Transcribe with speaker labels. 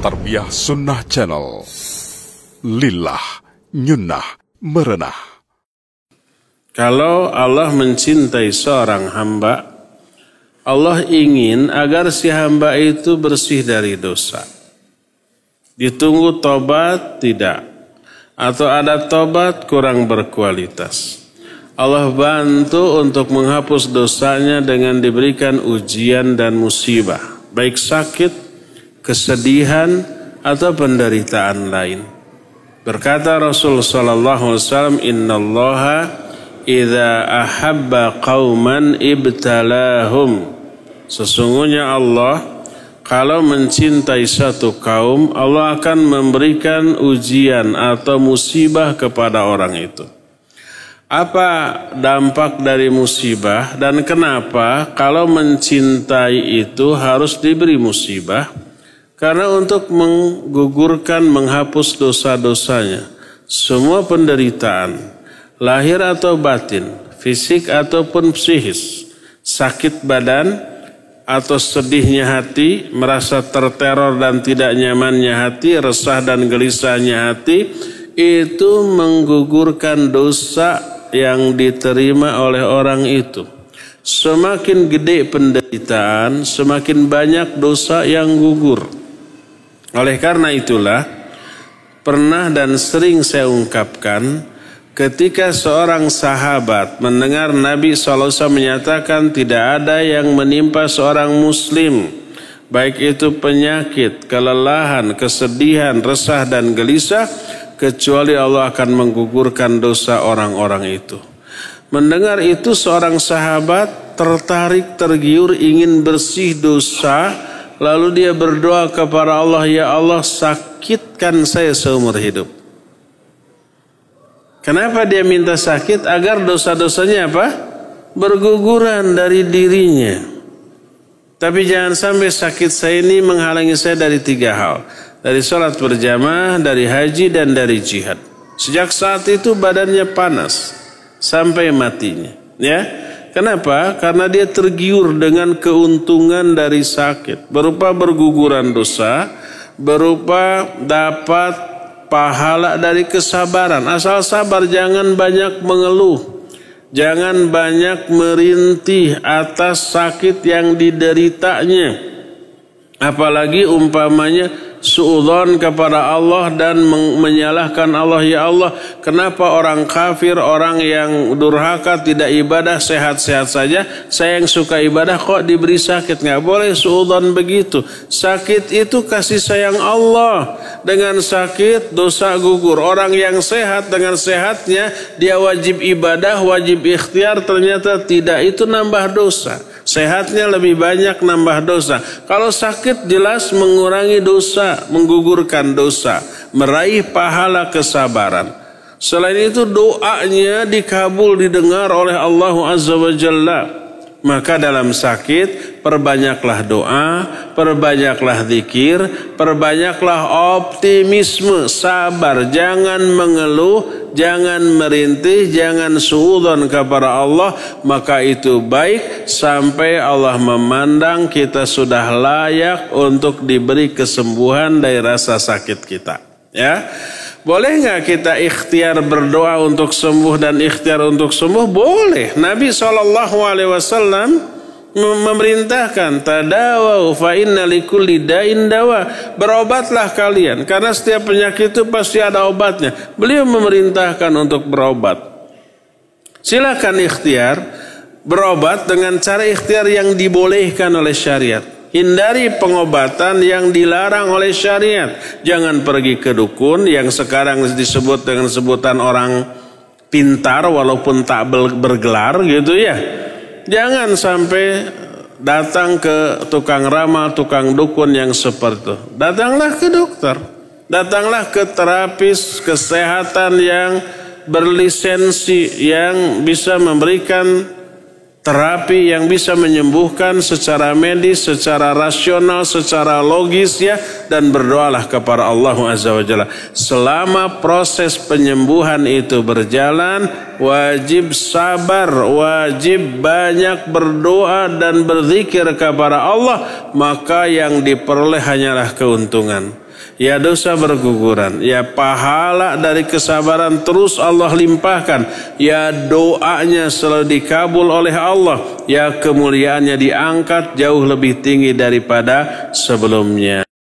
Speaker 1: Tarbiyah Sunnah Channel. Lillah, nyunnah, merenah.
Speaker 2: Kalau Allah mencintai seorang hamba, Allah ingin agar si hamba itu bersih dari dosa. Ditunggu tobat? Tidak. Atau ada tobat kurang berkualitas. Allah bantu untuk menghapus dosanya dengan diberikan ujian dan musibah, baik sakit, kesedihan, atau penderitaan lain. Berkata Rasul sallallahu alaihi wasallam, "Innallaha idza ahabba qauman ibtalahum." Sesungguhnya Allah kalau mencintai satu kaum, Allah akan memberikan ujian atau musibah kepada orang itu. Apa dampak dari musibah dan kenapa kalau mencintai itu harus diberi musibah? Karena untuk menggugurkan, menghapus dosa-dosanya. Semua penderitaan, lahir atau batin, fisik ataupun psikis, sakit badan atau sedihnya hati, merasa terteror dan tidak nyamannya hati, resah dan gelisahnya hati, itu menggugurkan dosa yang diterima oleh orang itu. Semakin gede penderitaan, semakin banyak dosa yang gugur. Oleh karena itulah, pernah dan sering saya ungkapkan, ketika seorang sahabat mendengar Nabi SAW menyatakan tidak ada yang menimpa seorang muslim, baik itu penyakit, kelelahan, kesedihan, resah dan gelisah, kecuali Allah akan menggugurkan dosa orang-orang itu. Mendengar itu seorang sahabat tertarik, tergiur, ingin bersih dosa. Lalu dia berdoa kepada Allah, "Ya Allah, sakitkan saya seumur hidup." Kenapa dia minta sakit? Agar dosa-dosanya apa? Berguguran dari dirinya. Tapi jangan sampai sakit saya ini menghalangi saya dari 3 hal. Dari sholat berjamaah, dari haji, dan dari jihad. Sejak saat itu badannya panas sampai matinya. Ya. Kenapa? Karena dia tergiur dengan keuntungan dari sakit. Berupa berguguran dosa, berupa dapat pahala dari kesabaran. Asal sabar, jangan banyak mengeluh. Jangan banyak merintih atas sakit yang dideritanya. Apalagi umpamanya suudzon kepada Allah dan menyalahkan Allah. Ya Allah, kenapa orang kafir, orang yang durhaka tidak ibadah sehat-sehat saja, saya yang suka ibadah kok diberi sakit? Nggak boleh suudzon begitu. Sakit itu kasih sayang Allah. Dengan sakit dosa gugur. Orang yang sehat dengan sehatnya dia wajib ibadah, wajib ikhtiar, ternyata tidak, itu nambah dosa. Sehatnya lebih banyak nambah dosa. Kalau sakit jelas mengurangi dosa, menggugurkan dosa, meraih pahala kesabaran. Selain itu doanya dikabul, didengar oleh Allah Azza wa Jalla. Maka dalam sakit perbanyaklah doa, perbanyaklah zikir, perbanyaklah optimisme, sabar, jangan mengeluh, jangan merintih, jangan suudzon kepada Allah. Maka itu baik sampai Allah memandang kita sudah layak untuk diberi kesembuhan dari rasa sakit kita. Ya. Boleh nggak kita ikhtiar berdoa untuk sembuh dan ikhtiar untuk sembuh? Boleh. Nabi SAW memerintahkan, tadawau fa inna likulli da'in dawa. Berobatlah kalian, karena setiap penyakit itu pasti ada obatnya. Beliau memerintahkan untuk berobat. Silakan ikhtiar, berobat dengan cara ikhtiar yang dibolehkan oleh syariat. Hindari pengobatan yang dilarang oleh syariat. Jangan pergi ke dukun yang sekarang disebut dengan sebutan orang pintar walaupun tak bergelar gitu ya. Jangan sampai datang ke tukang ramal, tukang dukun yang seperti itu. Datanglah ke dokter. Datanglah ke terapis kesehatan yang berlisensi, yang bisa memberikan terapi yang bisa menyembuhkan secara medis, secara rasional, secara logis ya, dan berdoalah kepada Allah Azza wa Jalla. Selama proses penyembuhan itu berjalan, wajib sabar, wajib banyak berdoa dan berzikir kepada Allah, maka yang diperoleh hanyalah keuntungan. Ya dosa berguguran, ya pahala dari kesabaran terus Allah limpahkan, ya doanya selalu dikabul oleh Allah, ya kemuliaannya diangkat jauh lebih tinggi daripada sebelumnya.